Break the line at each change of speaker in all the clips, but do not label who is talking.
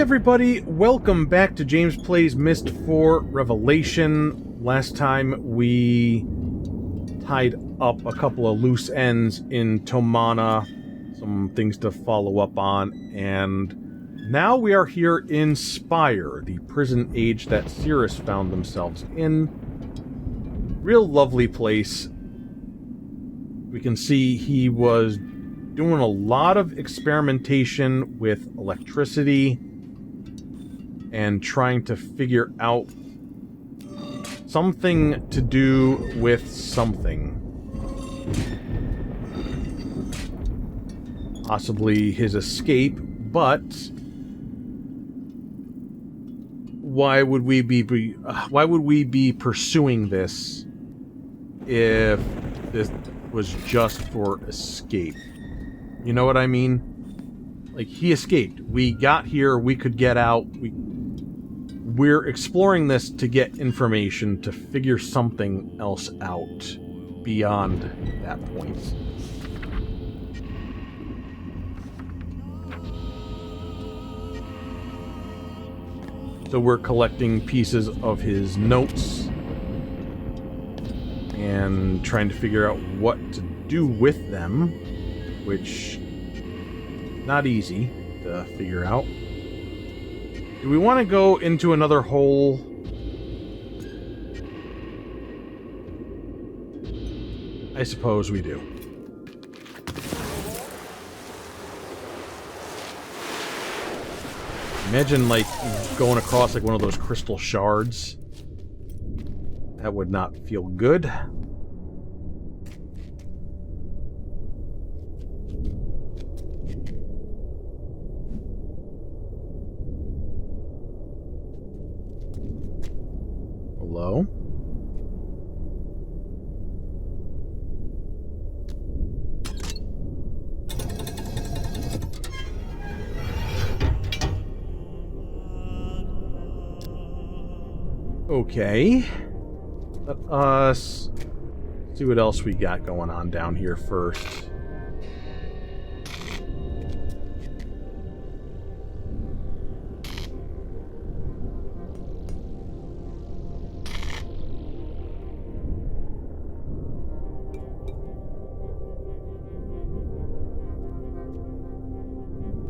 everybody, welcome back to James Plays Myst 4 Revelation. Last time we tied up a couple of loose ends in Tomana, some things to follow up on, and now we are here in Spire, the prison age that Cirrus found themselves in. Real lovely place. We can see he was doing a lot of experimentation with electricity and trying to figure out something to do with something. Possibly his escape, but why would we be pursuing this if this was just for escape? You know what I mean? Like, he escaped. We got here, we could get out. We're exploring this to get information, to figure something else out beyond that point. So we're collecting pieces of his notes and trying to figure out what to do with them, which not easy to figure out. Do we want to go into another hole? I suppose we do. Imagine, like, going across, like, one of those crystal shards. That would not feel good. Hello? Okay. Let us see what else we got going on down here first.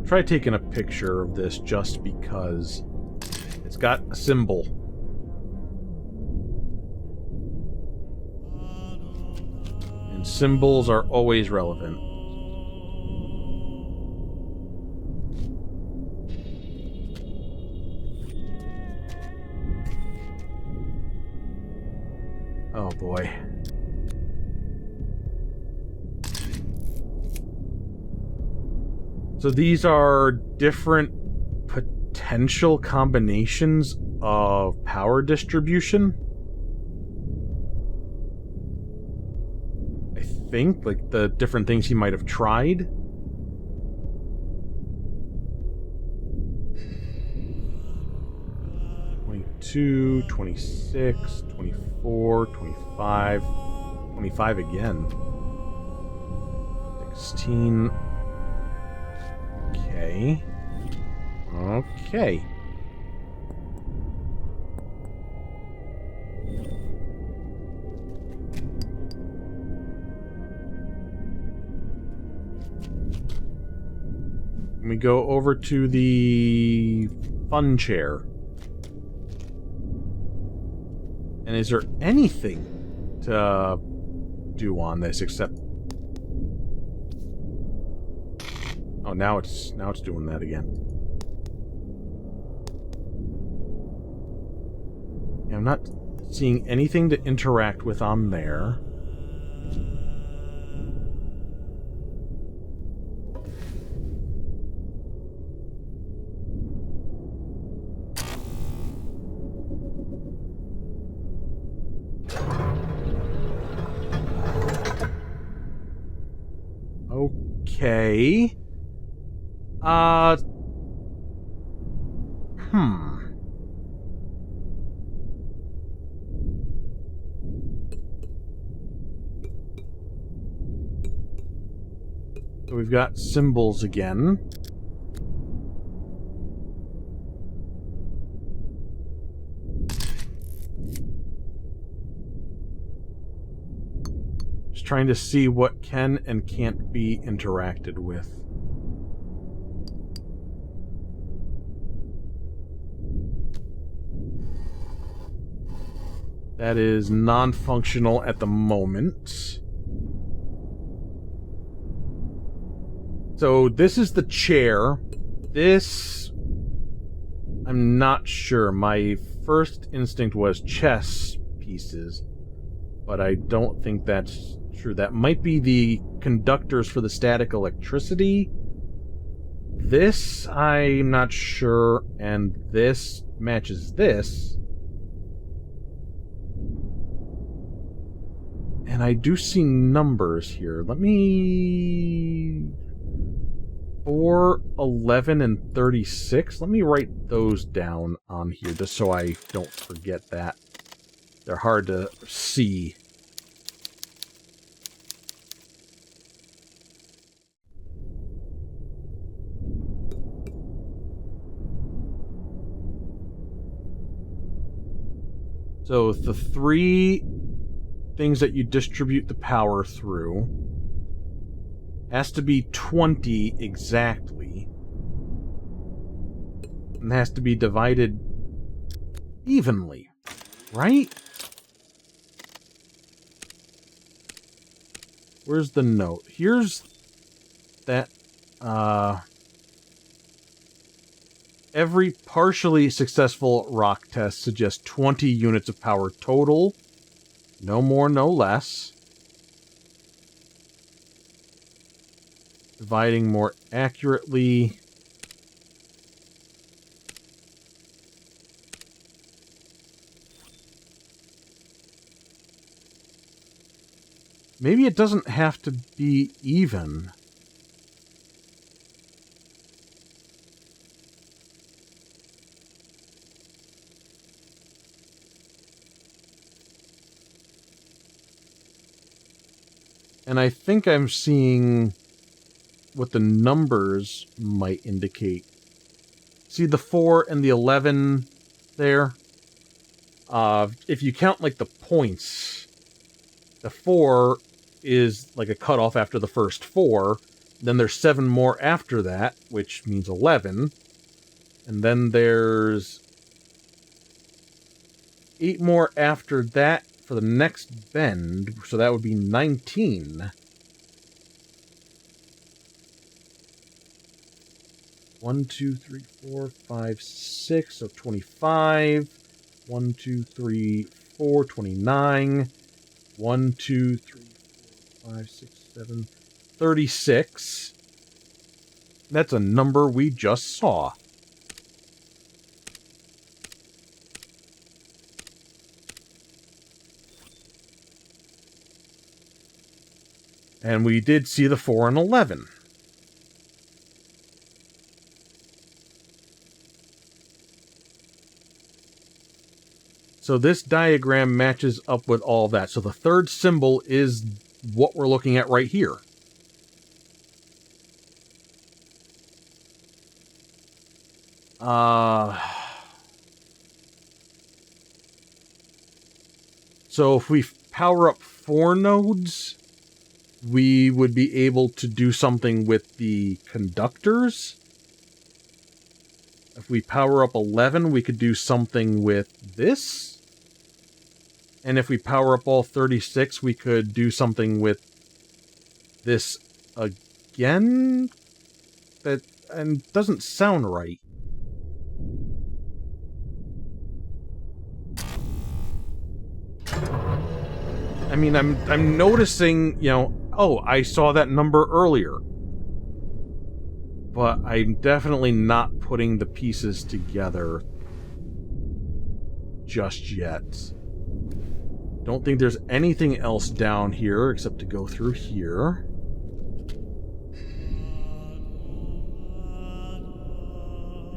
Try taking a picture of this just because it's got a symbol. And symbols are always relevant. Oh boy. So these are different potential combinations of power distribution. I think, like, the different things he might have tried. (22, 26, 24, 25, 25 again. 16... Okay. Okay. We go over to the fun chair. And is there anything to do on this except... Oh, now it's doing that again. Yeah, I'm not seeing anything to interact with on there. Okay. So we've got symbols again. trying to see what can and can't be interacted with. That is non-functional at the moment. So this is the chair. This, I'm not sure. My first instinct was chess pieces, but I don't think that's true. That might be the conductors for the static electricity. This, I'm not sure, and this matches this. And I do see numbers here. Let me... 4, 11, and 36. Let me write those down on here just so I don't forget that. They're hard to see. So the 3 things that you distribute the power through has to be 20 exactly. And has to be divided evenly, right? Where's the note? Here's that, every partially successful rock test suggests 20 units of power total. No more, no less. Dividing more accurately. Maybe it doesn't have to be even. And I think I'm seeing what the numbers might indicate. See the 4 and the 11 there? If you count, like, the points, the 4 is like a cutoff after the first 4. Then there's 7 more after that, which means 11. And then there's 8 more after that for the next bend, so that would be 19. 1, 2, 3, 4, 5, 6, so 25. 1, 2, 3, 4, 29. 1, 2, 3, 4, 5, 6, 7, 36. That's a number we just saw. And we did see the 4 and 11. So this diagram matches up with all that. So the third symbol is what we're looking at right here. So if we power up 4 nodes, we would be able to do something with the conductors. If we power up 11, we could do something with this. And if we power up all 36, we could do something with this again. That and doesn't sound right. I mean, I'm noticing, you know, oh, I saw that number earlier. But I'm definitely not putting the pieces together just yet. Don't think there's anything else down here except to go through here.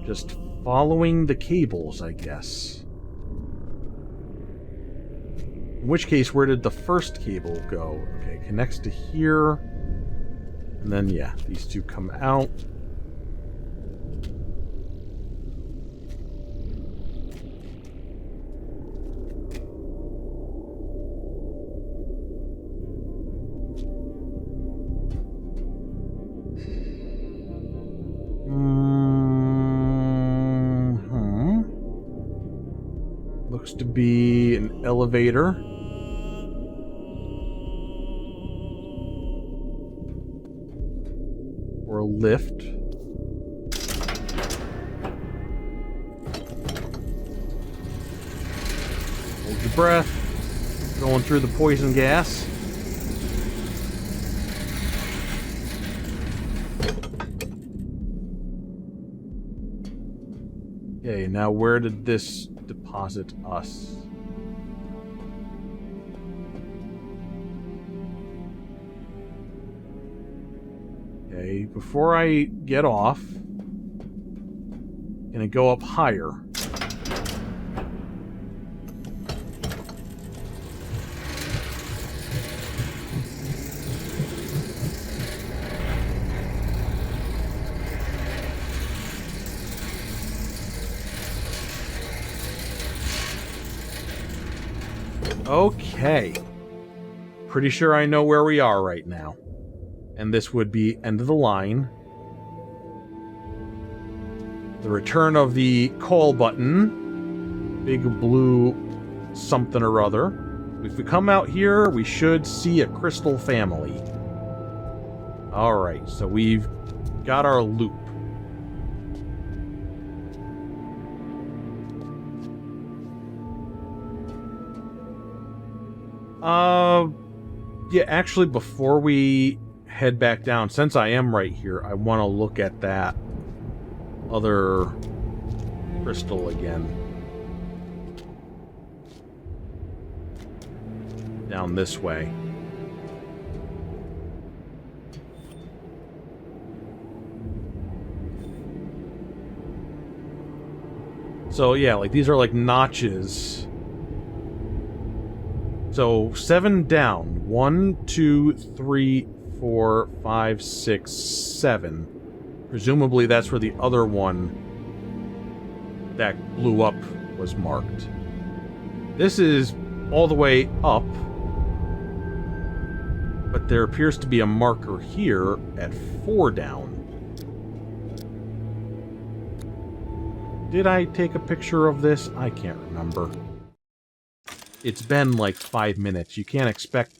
Just following the cables, I guess. In which case, where did the first cable go? Okay, connects to here. And then, yeah, these two come out. Looks to be an elevator. Or a lift. Hold your breath. Going through the poison gas. Okay, now where did this deposit us? Okay, before I get off, I'm gonna go up higher. Okay. Pretty sure I know where we are right now. And this would be end of the line. The return of the call button. Big blue something or other. If we come out here, we should see a crystal family. Alright, so we've got our loop. Yeah, actually, before we head back down, since I am right here, I want to look at that other crystal again. Down this way. So, yeah, like, these are like notches. So, 7 down. 1, 2, 3, 4, 5, 6, 7. Presumably that's where the other one that blew up was marked. This is all the way up. But there appears to be a marker here at 4 down. Did I take a picture of this? I can't remember. It's been like 5 minutes. You can't expect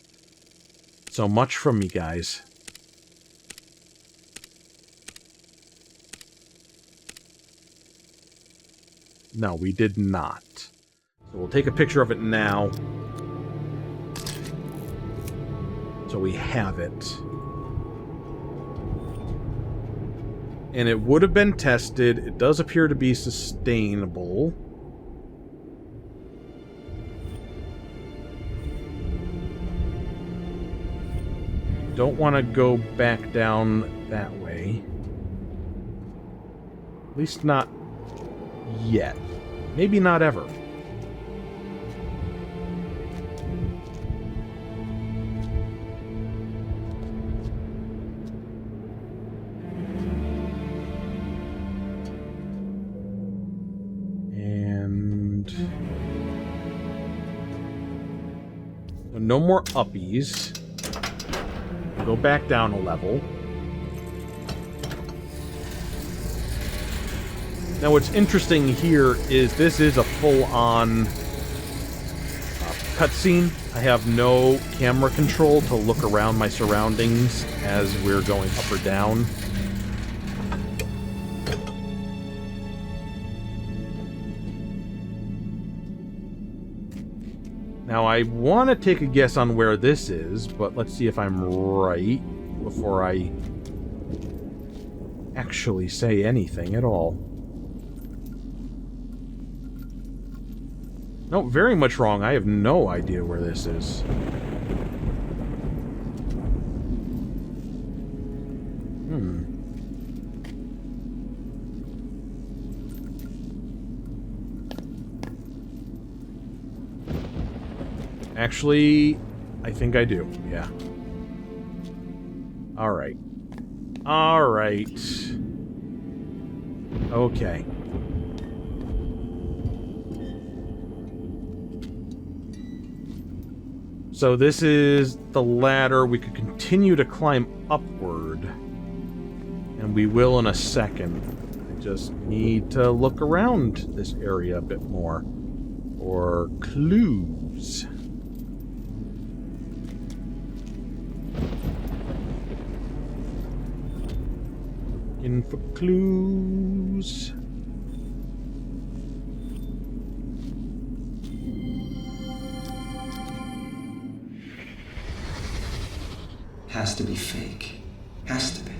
so much from me, guys. No, we did not. So we'll take a picture of it now. So we have it. And it would have been tested. It does appear to be sustainable. Don't want to go back down that way. At least not yet. Maybe not ever. And no more uppies. Go back down a level. Now what's interesting here is this is a full-on cutscene. I have no camera control to look around my surroundings as we're going up or down. Now, I want to take a guess on where this is, but let's see if I'm right before I actually say anything at all. No, very much wrong. I have no idea where this is. Actually, I think I do, yeah. Alright. Alright. Okay. So this is the ladder. We could continue to climb upward. And we will in a second. I just need to look around this area a bit more. or clues. Looking for clues.
Has to be fake. Has to be.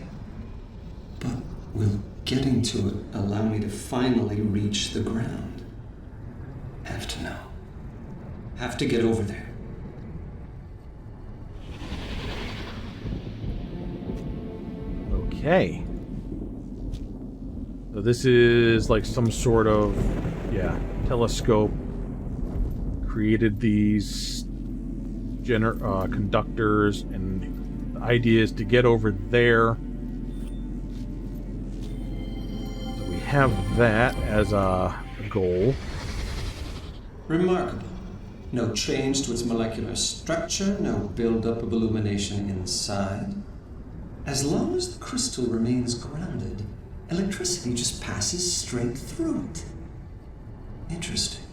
But will getting to it allow me to finally reach the ground? Have to know. Have to get over there.
Okay. So this is like some sort of, yeah, telescope. Created these conductors, and the idea is to get over there. So we have that as a goal.
Remarkable. No change to its molecular structure, no buildup of illumination inside. As long as the crystal remains grounded, electricity just passes straight through it. Interesting.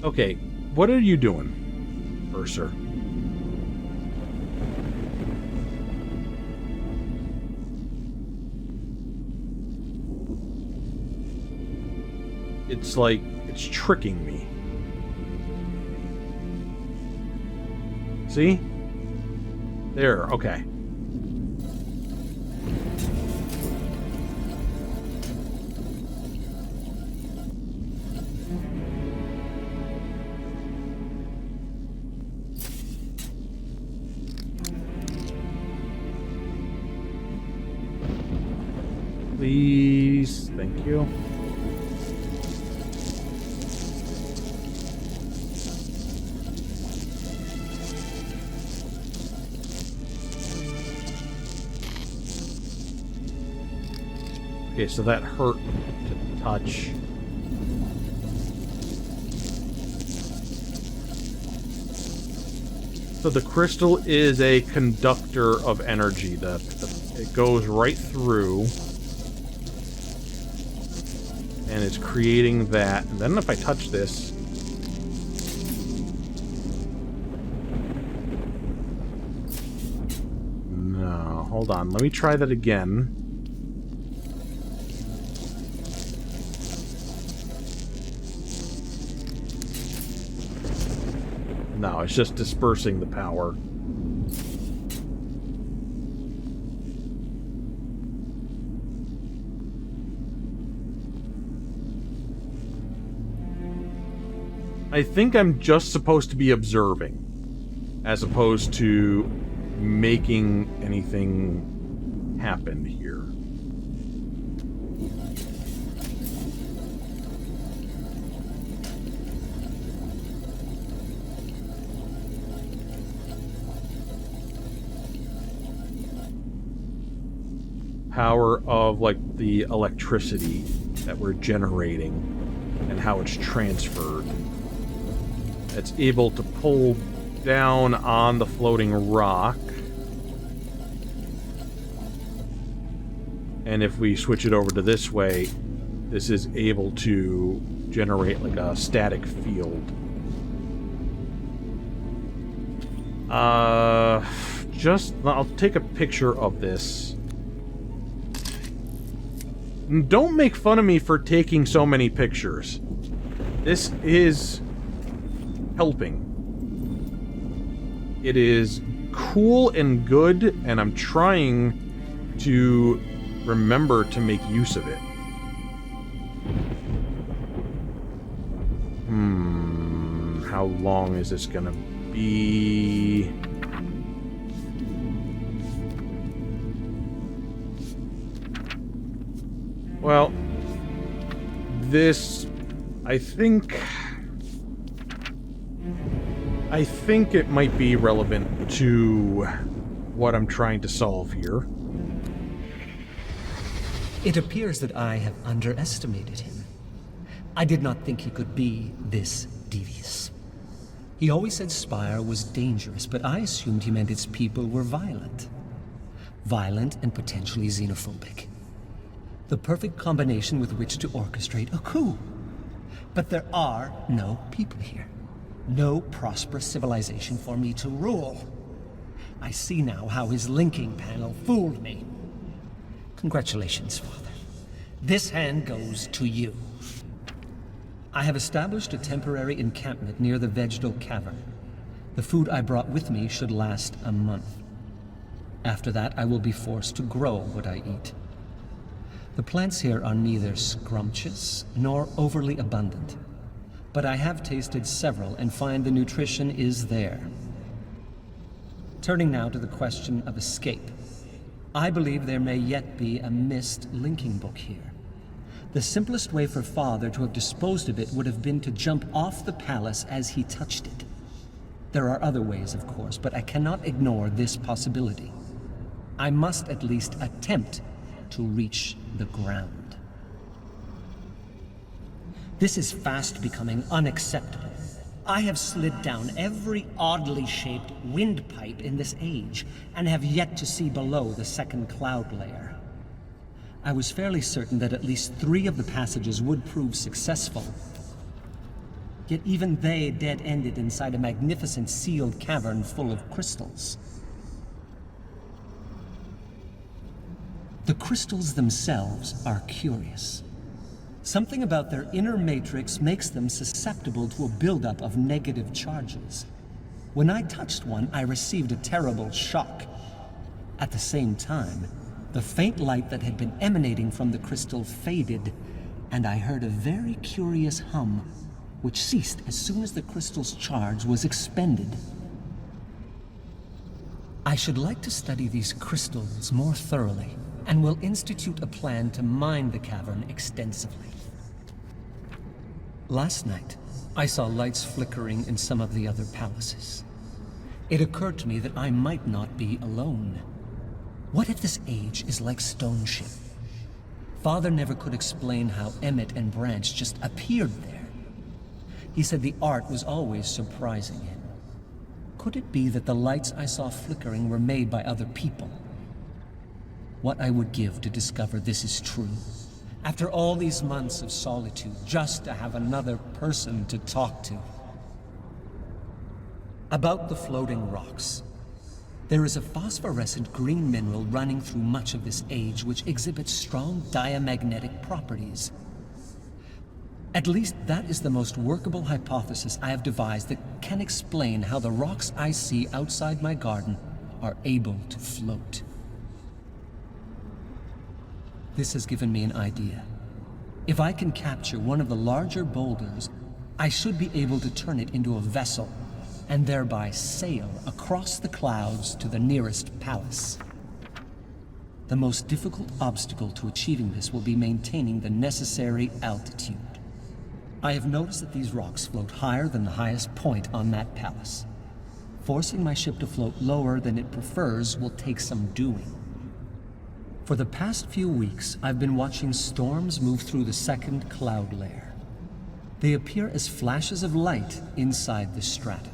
Okay, what are you doing, Mercer? It's like it's tricking me. See? There, okay. Please, thank you. Okay, so that hurt to touch. So the crystal is a conductor of energy. It goes right through. And it's creating that. And then if I touch this... No, hold on. Let me try that again. No, it's just dispersing the power. I think I'm just supposed to be observing, as opposed to making anything happen here. Power of, like, the electricity that we're generating and how it's transferred. It's able to pull down on the floating rock. And if we switch it over to this way, this is able to generate like a static field. I'll take a picture of this. And don't make fun of me for taking so many pictures. This is helping. It is cool and good, and I'm trying to remember to make use of it. how long is this gonna be? Well, this, I think it might be relevant to what I'm trying to solve here.
It appears that I have underestimated him. I did not think he could be this devious. He always said Spire was dangerous, but I assumed he meant its people were violent. Violent and potentially xenophobic. The perfect combination with which to orchestrate a coup. But there are no people here. No prosperous civilization for me to rule. I see now how his linking panel fooled me. Congratulations, Father. This hand goes to you. I have established a temporary encampment near the vegetal cavern. The food I brought with me should last a month. After that, I will be forced to grow what I eat. The plants here are neither scrumptious nor overly abundant, but I have tasted several and find the nutrition is there. Turning now to the question of escape. I believe there may yet be a Myst linking book here. The simplest way for Father to have disposed of it would have been to jump off the palace as he touched it. There are other ways, of course, but I cannot ignore this possibility. I must at least attempt to reach the ground. This is fast becoming unacceptable. I have slid down every oddly shaped windpipe in this age, and have yet to see below the second cloud layer. I was fairly certain that at least 3 of the passages would prove successful. Yet even they dead-ended inside a magnificent sealed cavern full of crystals. The crystals themselves are curious. Something about their inner matrix makes them susceptible to a buildup of negative charges. When I touched one, I received a terrible shock. At the same time, the faint light that had been emanating from the crystal faded, and I heard a very curious hum, which ceased as soon as the crystal's charge was expended. I should like to study these crystals more thoroughly, and will institute a plan to mine the cavern extensively. Last night, I saw lights flickering in some of the other palaces. It occurred to me that I might not be alone. What if this age is like Stone Ship? Father never could explain how Emmett and Branch just appeared there. He said the art was always surprising him. Could it be that the lights I saw flickering were made by other people? What I would give to discover this is true. After all these months of solitude, just to have another person to talk to. About the floating rocks. There is a phosphorescent green mineral running through much of this age which exhibits strong diamagnetic properties. At least that is the most workable hypothesis I have devised that can explain how the rocks I see outside my garden are able to float. This has given me an idea. If I can capture one of the larger boulders, I should be able to turn it into a vessel and thereby sail across the clouds to the nearest palace. The most difficult obstacle to achieving this will be maintaining the necessary altitude. I have noticed that these rocks float higher than the highest point on that palace. Forcing my ship to float lower than it prefers will take some doing. For the past few weeks, I've been watching storms move through the second cloud layer. They appear as flashes of light inside the strata.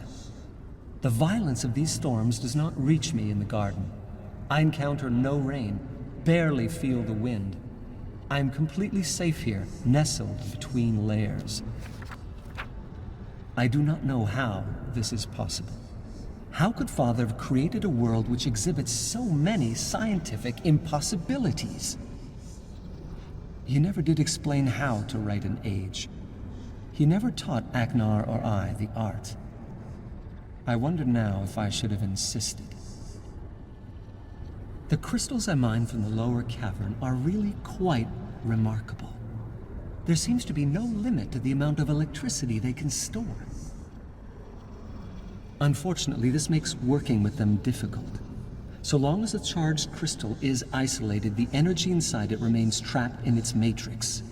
The violence of these storms does not reach me in the garden. I encounter no rain, barely feel the wind. I am completely safe here, nestled between layers. I do not know how this is possible. How could Father have created a world which exhibits so many scientific impossibilities? He never did explain how to write an age. He never taught Agnar or I the art. I wonder now if I should have insisted. The crystals I mined from the lower cavern are really quite remarkable. There seems to be no limit to the amount of electricity they can store. Unfortunately, this makes working with them difficult. So long as a charged crystal is isolated, the energy inside it remains trapped in its matrix.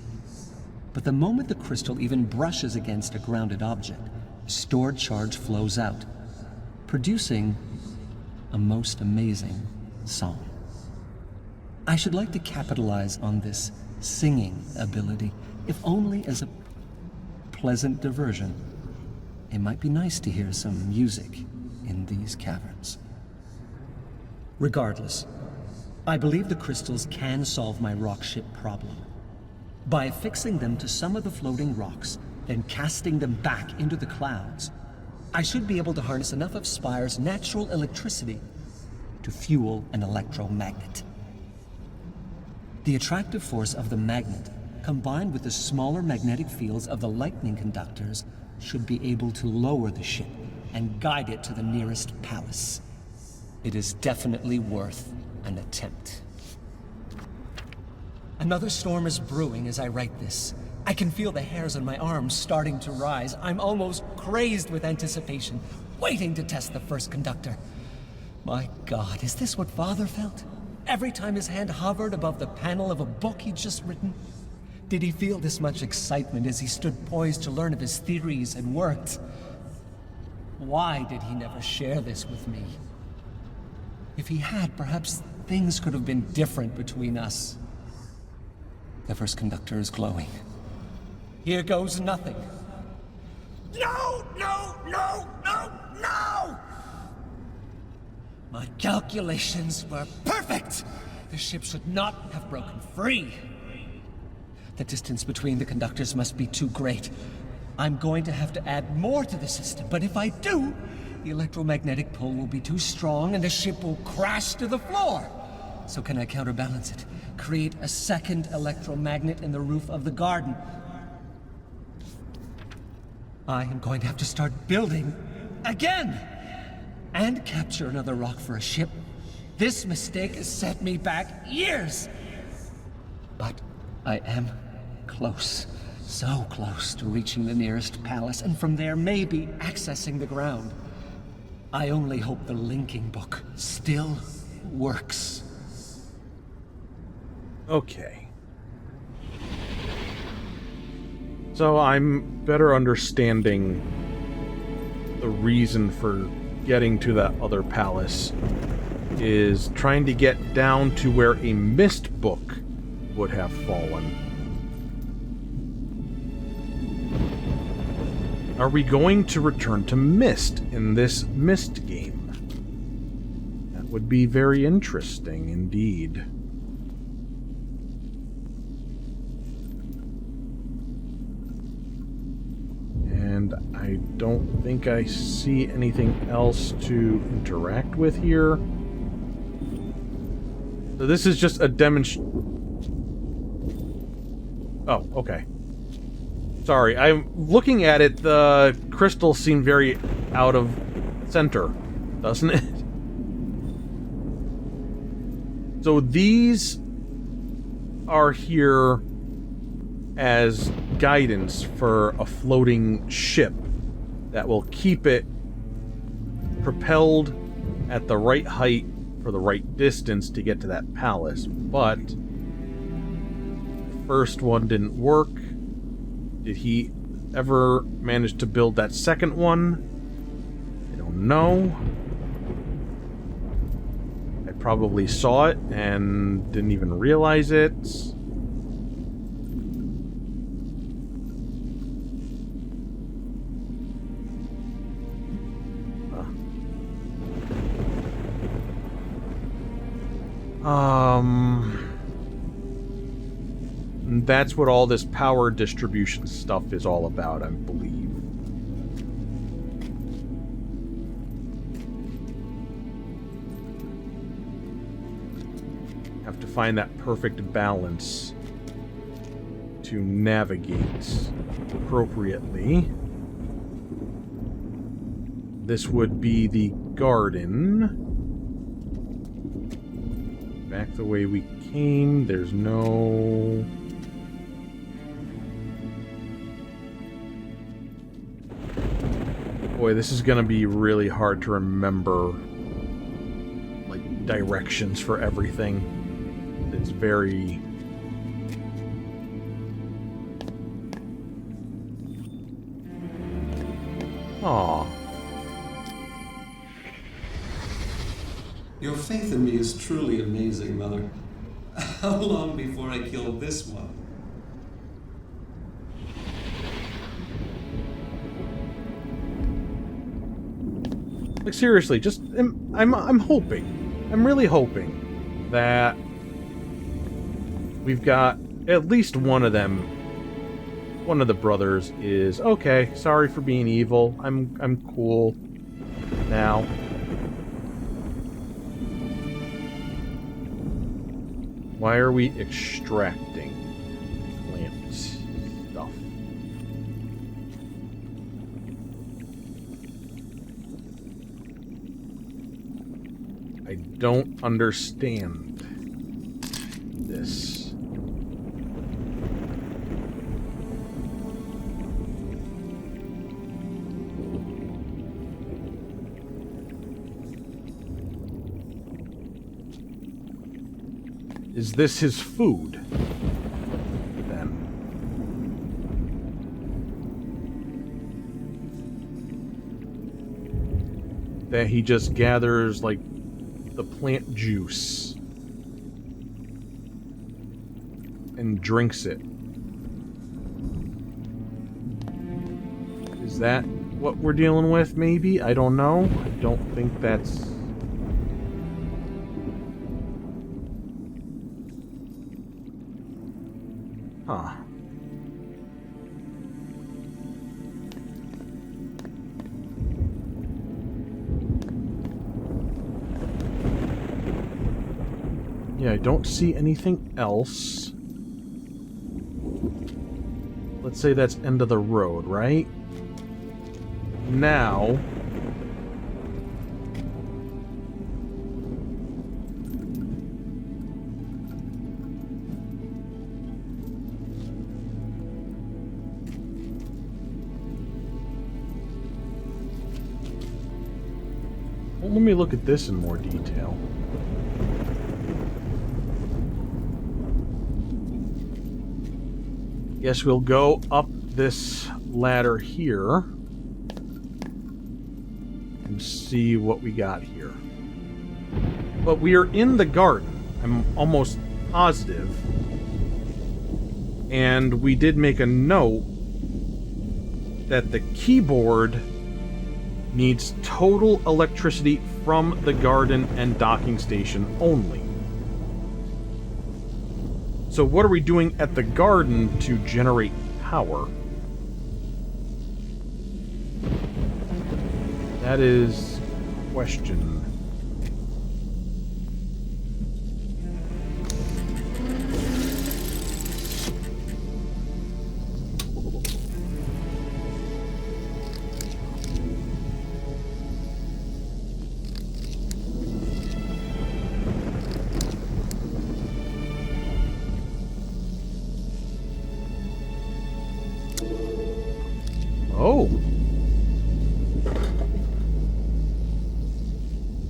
But the moment the crystal even brushes against a grounded object, stored charge flows out, producing a most amazing song. I should like to capitalize on this singing ability, if only as a pleasant diversion. It might be nice to hear some music in these caverns. Regardless, I believe the crystals can solve my rock ship problem. By affixing them to some of the floating rocks, then casting them back into the clouds, I should be able to harness enough of Spire's natural electricity to fuel an electromagnet. The attractive force of the magnet, combined with the smaller magnetic fields of the lightning conductors, should be able to lower the ship and guide it to the nearest palace. It is definitely worth an attempt. Another storm is brewing as I write this. I can feel the hairs on my arms starting to rise. I'm almost crazed with anticipation, waiting to test the first conductor. My God, is this what Father felt? Every time his hand hovered above the panel of a book he'd just written? Did he feel this much excitement as he stood poised to learn of his theories and works? Why did he never share this with me? If he had, perhaps things could have been different between us. The first conductor is glowing. Here goes nothing. No, no, no, no, no! My calculations were perfect! The ship should not have broken free. The distance between the conductors must be too great. I'm going to have to add more to the system, but if I do, the electromagnetic pull will be too strong and the ship will crash to the floor. So can I counterbalance it? Create a second electromagnet in the roof of the garden. I am going to have to start building again! And capture another rock for a ship. This mistake has set me back years! But I am close, so close to reaching the nearest palace, and from there maybe accessing the ground. I only hope the linking book still works.
Okay. So I'm better understanding the reason for getting to that other palace is trying to get down to where a Myst book would have fallen. Are we going to return to Myst in this Myst game? That would be very interesting indeed. And I don't think I see anything else to interact with here. So this is just a Oh, okay. Sorry, I'm looking at it, the crystals seem very out of center, doesn't it? So these are here as guidance for a floating ship that will keep it propelled at the right height for the right distance to get to that palace. But the first one didn't work. Did he ever manage to build that second one? I don't know. I probably saw it and didn't even realize it. That's what all this power distribution stuff is all about, I believe. Have to find that perfect balance to navigate appropriately. This would be the garden. Back the way we came. There's no... Boy, this is gonna be really hard to remember, like, directions for everything. It's very... Aww.
Your faith in me is truly amazing, Mother. How long before I kill this one?
Like, seriously, just... I'm hoping. I'm really hoping that we've got at least one of them. One of the brothers is, okay, sorry for being evil. I'm cool now. Why are we extracting plant stuff? I don't understand this. Is this his food, then? That he just gathers, like, the plant juice and drinks it. Is that what we're dealing with, maybe? I don't know. I don't think that's... Huh. Yeah, I don't see anything else. Let's say that's end of the road, right? Now... Well, let me look at this in more detail. Guess we'll go up this ladder here and see what we got here. But we are in the garden, I'm almost positive. And we did make a note that the keyboard needs total electricity from the garden and docking station only. So what are we doing at the garden to generate power? That is a question. Oh.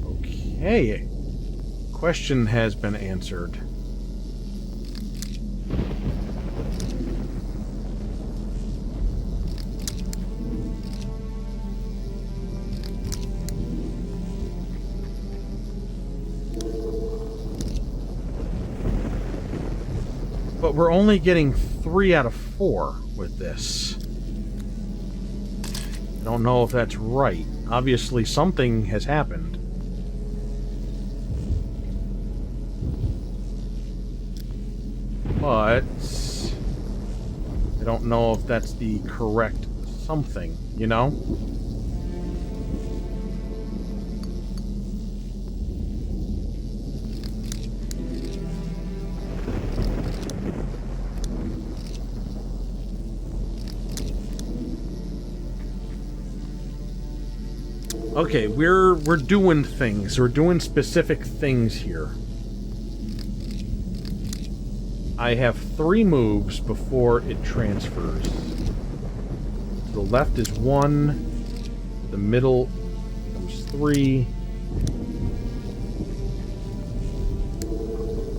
Okay. Question has been answered. But we're only getting 3 out of 4 with this. I don't know if that's right. Obviously, something has happened. But I don't know if that's the correct something, you know? Okay, we're doing things. We're doing specific things here. I have 3 moves before it transfers. To the left is 1. To The middle becomes 3.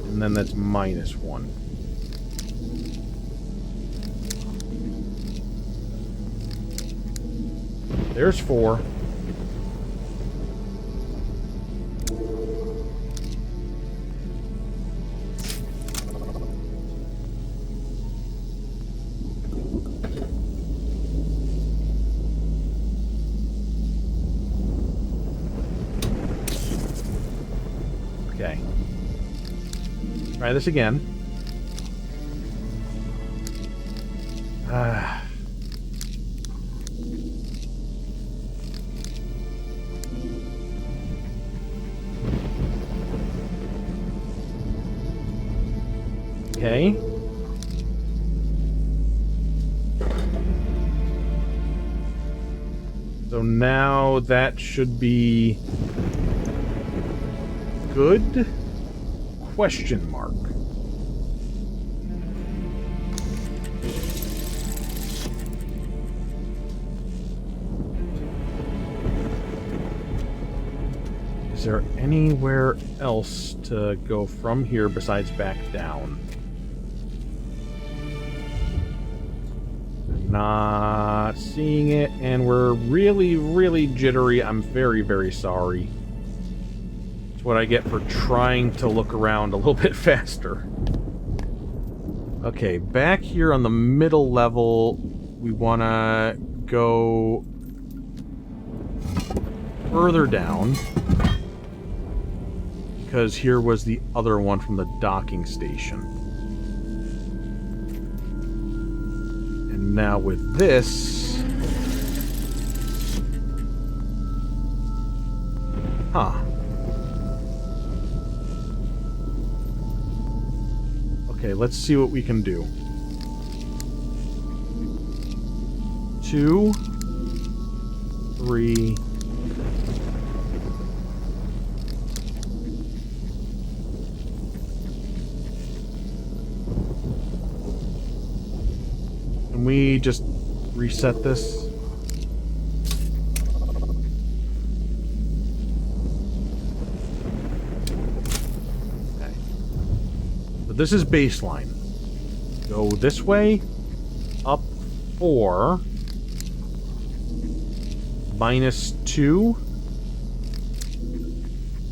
And then that's -1. There's 4. Okay. Try this again. Okay. So now that should be good? Question mark. Is there anywhere else to go from here besides back down? Not seeing it, and we're really, really jittery. I'm very, very sorry. It's what I get for trying to look around a little bit faster. Okay, back here on the middle level, we want to go further down, because here was the other one from the docking station. And now with this... Huh. Okay, let's see what we can do. 2, 3... Can we just reset this? Okay. So this is baseline. Go this way. Up 4. -2.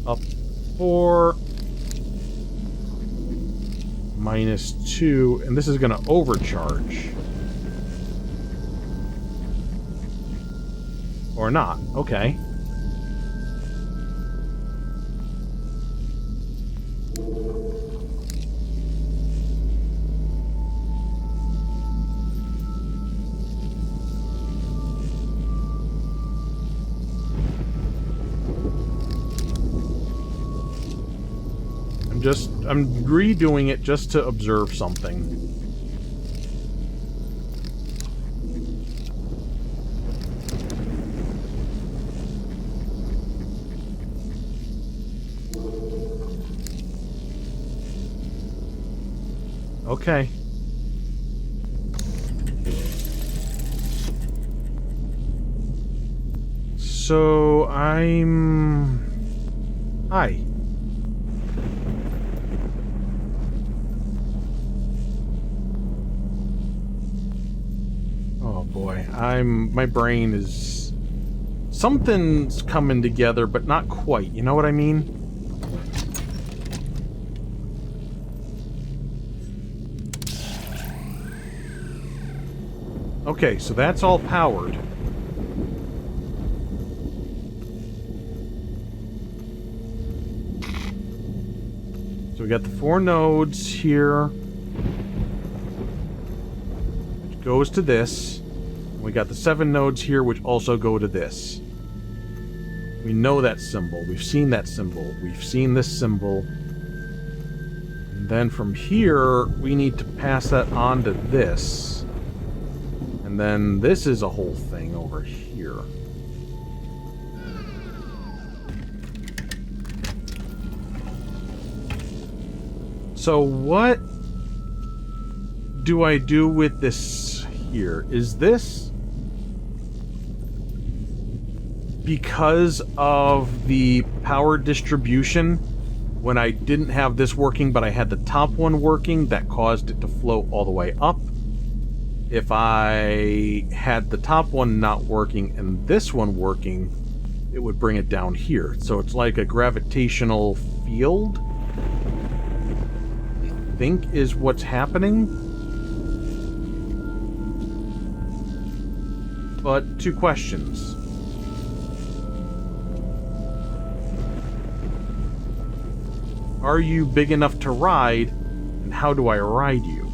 Up 4. -2. And this is going to overcharge. Or not. Okay. I'm redoing it just to observe something. Okay. So I'm... Hi. Oh boy, my brain is... Something's coming together, but not quite, you know what I mean? Okay, so that's all powered. So we got the 4 nodes here, which goes to this. We got the 7 nodes here, which also go to this. We know that symbol. We've seen that symbol. We've seen this symbol. And then from here, we need to pass that on to this. And then this is a whole thing over here. So what do I do with this here? Is this... because of the power distribution, when I didn't have this working but I had the top one working, that caused it to float all the way up. If I had the top one not working and this one working, it would bring it down here. So it's like a gravitational field, I think, is what's happening. But 2 questions. Are you big enough to ride, and how do I ride you?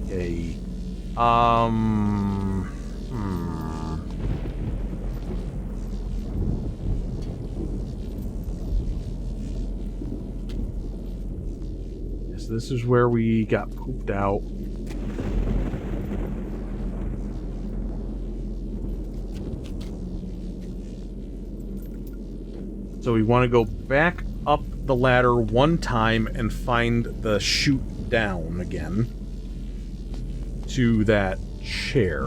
Okay. Yes, this is where we got pooped out. So we want to go back up the ladder one time and find the chute down again to that chair.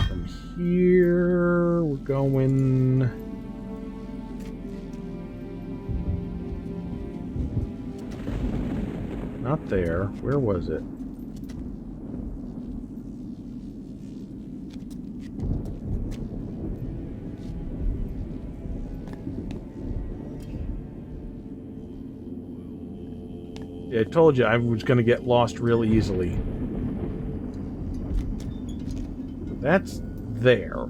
From here, we're going... Not there. Where was it? Yeah, I told you I was going to get lost real easily. That's there.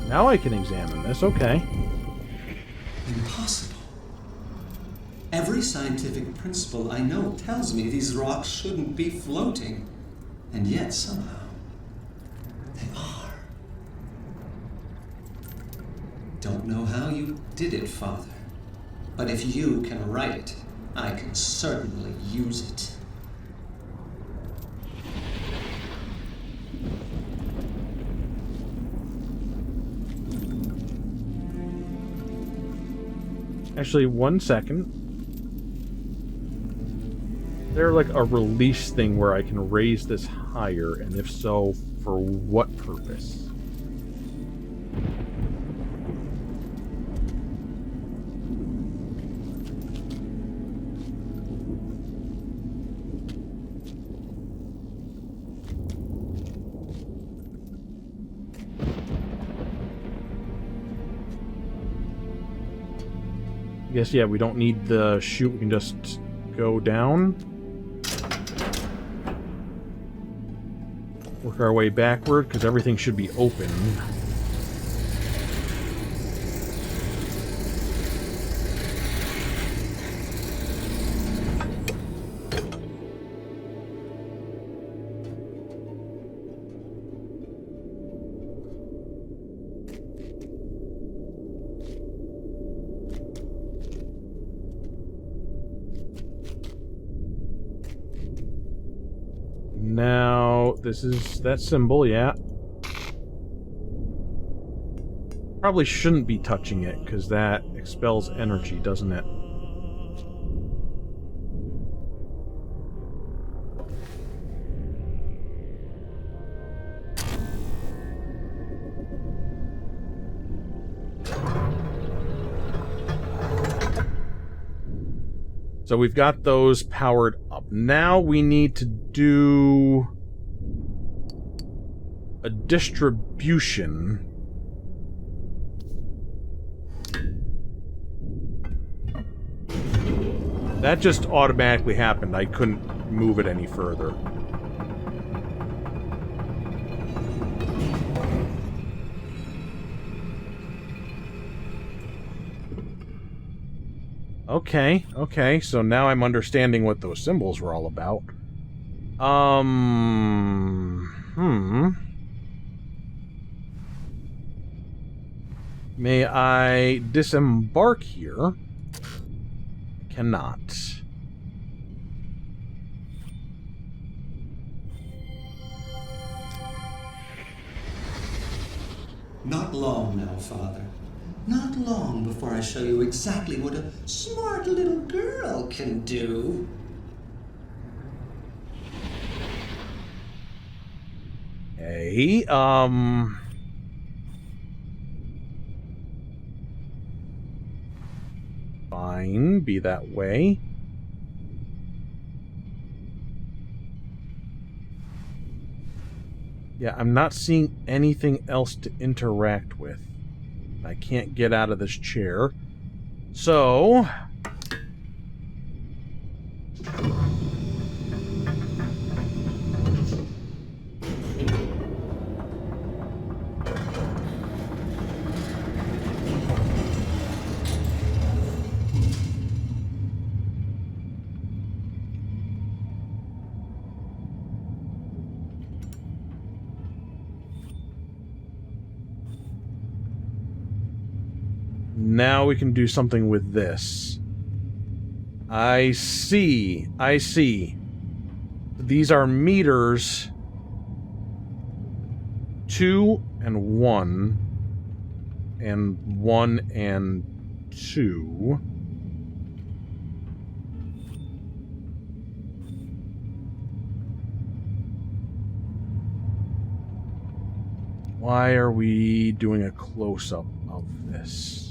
Now I can examine this, okay.
Impossible. Every scientific principle I know tells me these rocks shouldn't be floating. And yet, somehow, they are. Don't know how you did it, Father. But if you can write it, I can certainly use it.
Actually, 1 second. Is there like a release thing where I can raise this higher, and if so, for what purpose? I guess, yeah, we don't need the chute, we can just go down. Work our way backward, because everything should be open. Now, this is that symbol, yeah. Probably shouldn't be touching it, because that expels energy, doesn't it? So we've got those powered up. Now we need to do a distribution. That just automatically happened. I couldn't move it any further. Okay, okay, so now I'm understanding what those symbols were all about. May I disembark here? I cannot.
Not long now, Father. Not long before I show you exactly what a smart little girl can do.
Hey, fine, be that way. Yeah, I'm not seeing anything else to interact with. I can't get out of this chair. So... now we can do something with this. I see. I see. These are meters 2 and 1 and 1 and 2. Why are we doing a close-up of this?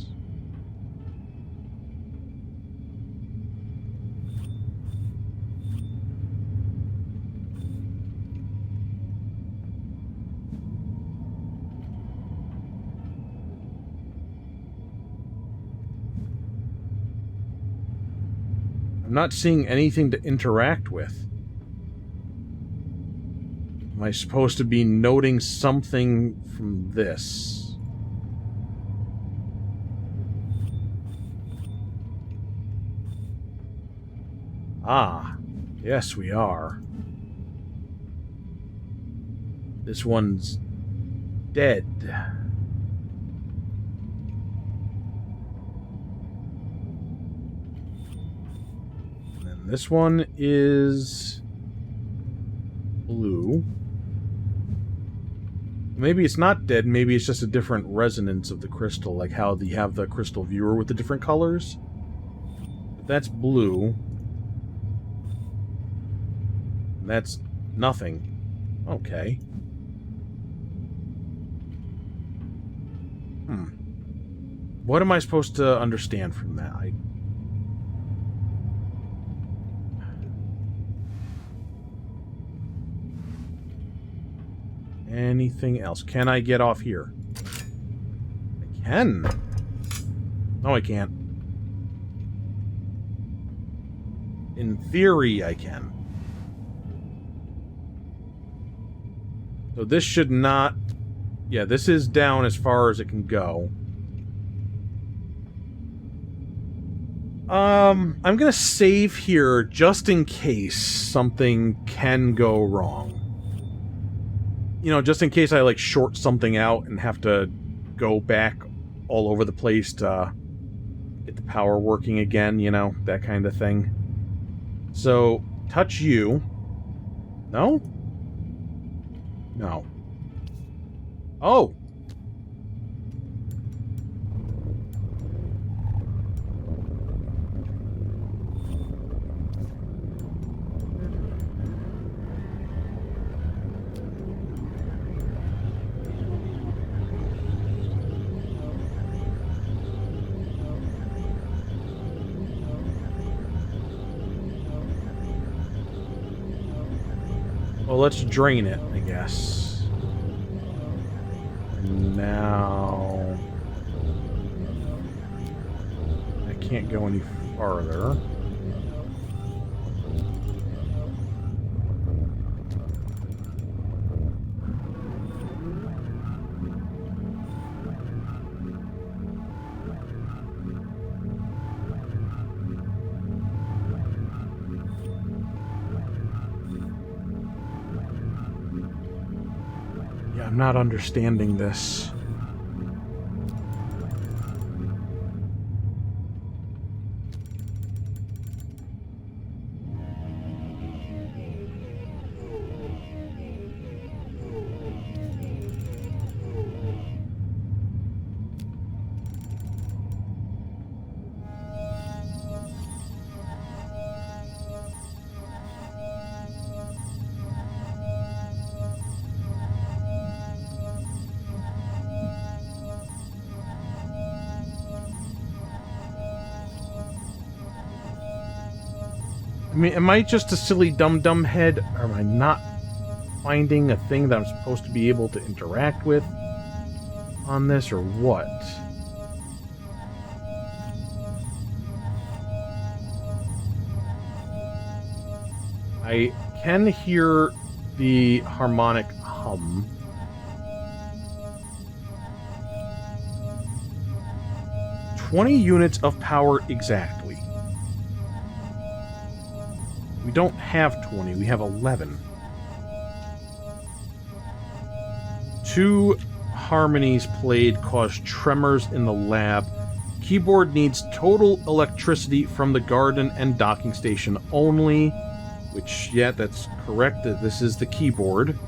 I'm not seeing anything to interact with. Am I supposed to be noting something from this? Ah, yes we are. This one's dead. This one is blue. Maybe it's not dead, maybe it's just a different resonance of the crystal, like how you have the crystal viewer with the different colors. That's blue. That's nothing. Okay. What am I supposed to understand from that? Anything else? Can I get off here? I can. No, I can't. In theory, I can. So this should not... Yeah, this is down as far as it can go. I'm gonna save here just in case something can go wrong. You know, just in case I, like, short something out and have to go back all over the place to get the power working again, you know, that kind of thing. So, touch you. No? No. Oh! Well, let's drain it, I guess. And now... I can't go any farther. I'm not understanding this. I mean, am I just a silly dum-dum head? Or am I not finding a thing that I'm supposed to be able to interact with on this, or what? I can hear the harmonic hum. "20 units of power exactly." We don't have 20, we have 11. 2 harmonies played cause tremors in the lab. Keyboard needs total electricity from the garden and docking station only. Which, yeah, that's correct. This is the keyboard.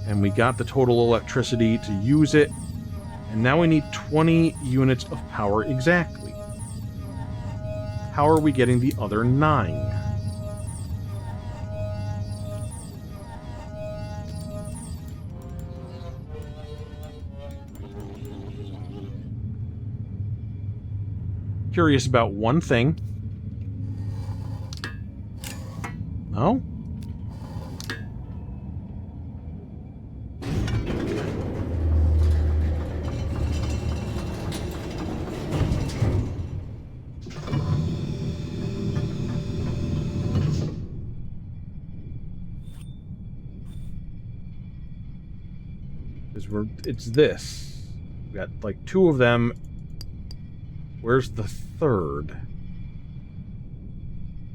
And we got the total electricity to use it. And now we need 20 units of power exactly. How are we getting the other 9? Curious about one thing. No? It's this. We got like 2 of them. Where's the third?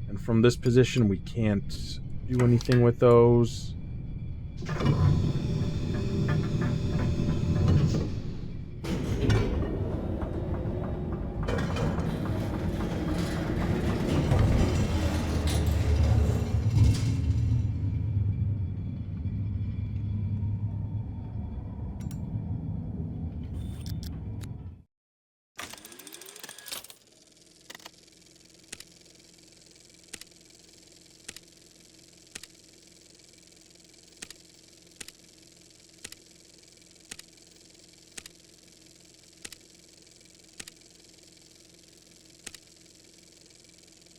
And from this position, we can't do anything with those.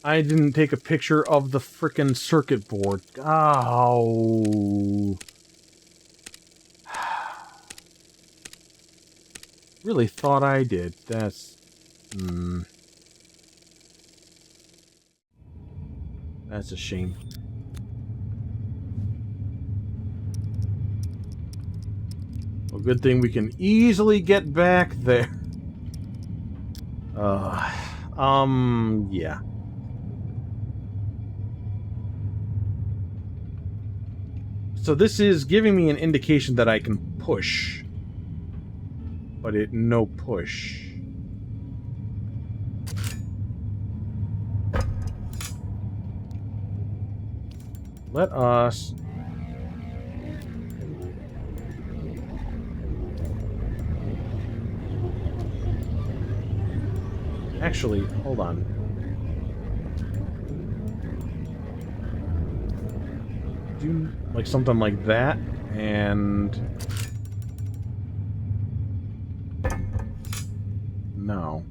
I didn't take a picture of the frickin' circuit board. Oh. Really thought I did. That's... That's a shame. Well, good thing we can easily get back there. Yeah. So this is giving me an indication that I can push. But it no push. Let us... Actually, hold on. Do like something like that, and... No.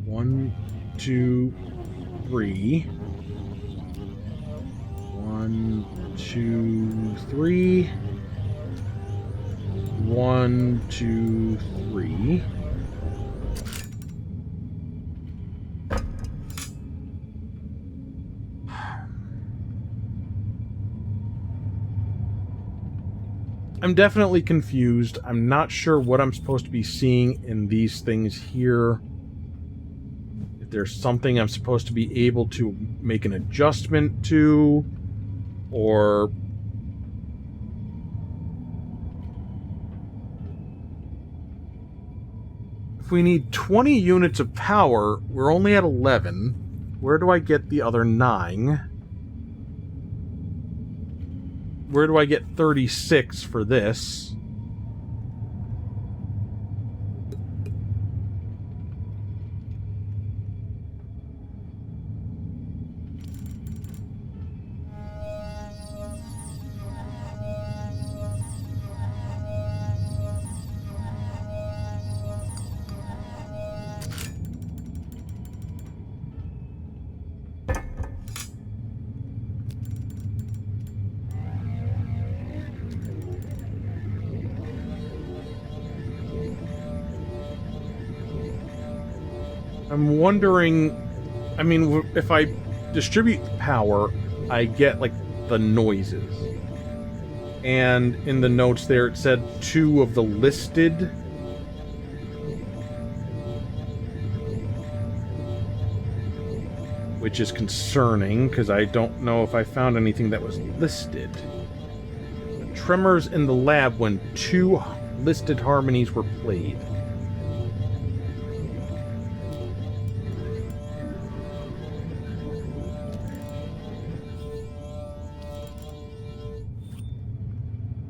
One, two, three. 2, 3. 1, 2, 3. I'm definitely confused. I'm not sure what I'm supposed to be seeing in these things here. If there's something I'm supposed to be able to make an adjustment to, or... If we need 20 units of power, we're only at 11. Where do I get the other 9? Where do I get 36 for this? I'm wondering, I mean, if I distribute the power, I get, like, the noises. And in the notes there, it said 2 of the listed. Which is concerning, because I don't know if I found anything that was listed. Tremors in the lab when 2 listed harmonies were played.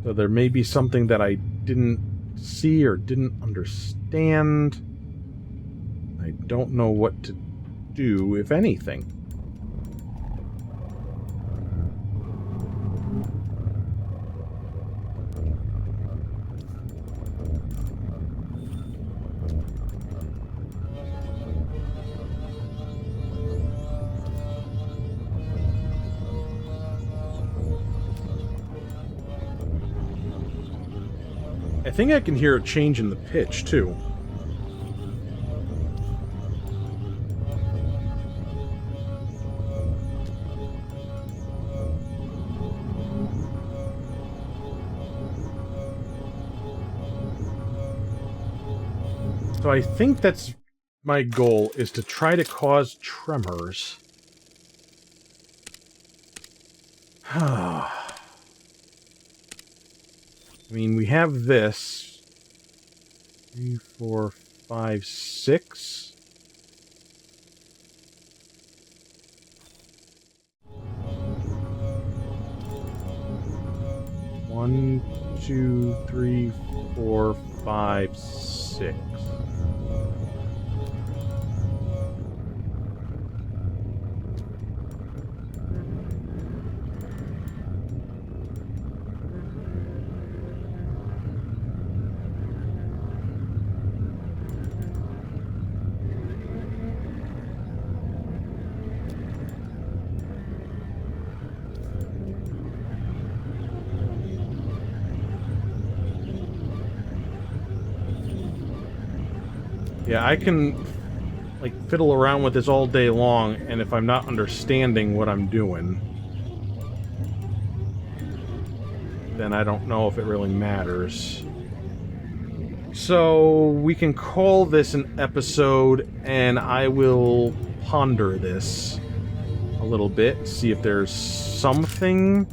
So there may be something that I didn't see or didn't understand. I don't know what to do, if anything. I think I can hear a change in the pitch, too. So I think that's my goal, is to try to cause tremors. I mean, we have this. 3, 4, 5, 6. One, 2, 3, 4, 5, 6. Yeah, I can, like, fiddle around with this all day long, and if I'm not understanding what I'm doing, then I don't know if it really matters. So, we can call this an episode, and I will ponder this a little bit, see if there's something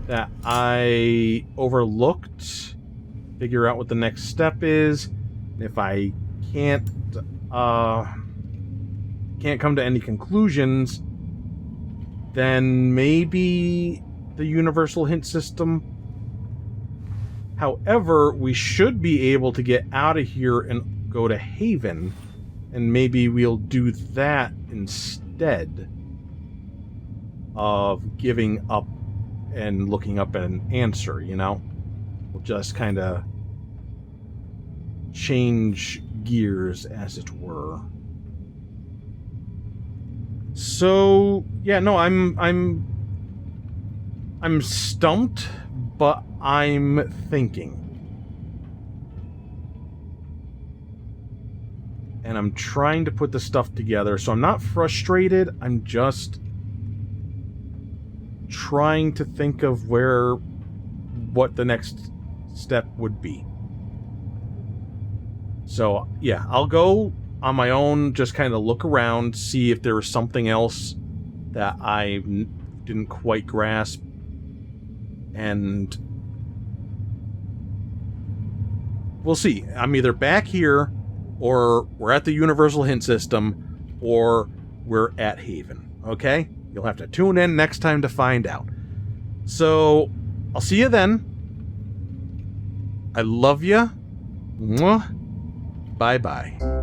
that I overlooked, figure out what the next step is. If I can't come to any conclusions, then maybe the universal hint system. However, we should be able to get out of here and go to Haven, and maybe we'll do that instead of giving up and looking up an answer, you know? We'll just kind of change gears, as it were. So, yeah, no, I'm I'm stumped, but I'm thinking. And I'm trying to put the stuff together, so I'm not frustrated, I'm just trying to think of what the next step would be. So, yeah, I'll go on my own, just kind of look around, see if there was something else that I didn't quite grasp, and we'll see. I'm either back here, or we're at the Universal Hint System, or we're at Haven, okay? You'll have to tune in next time to find out. So, I'll see you then. I love you. Mwah. Bye-bye.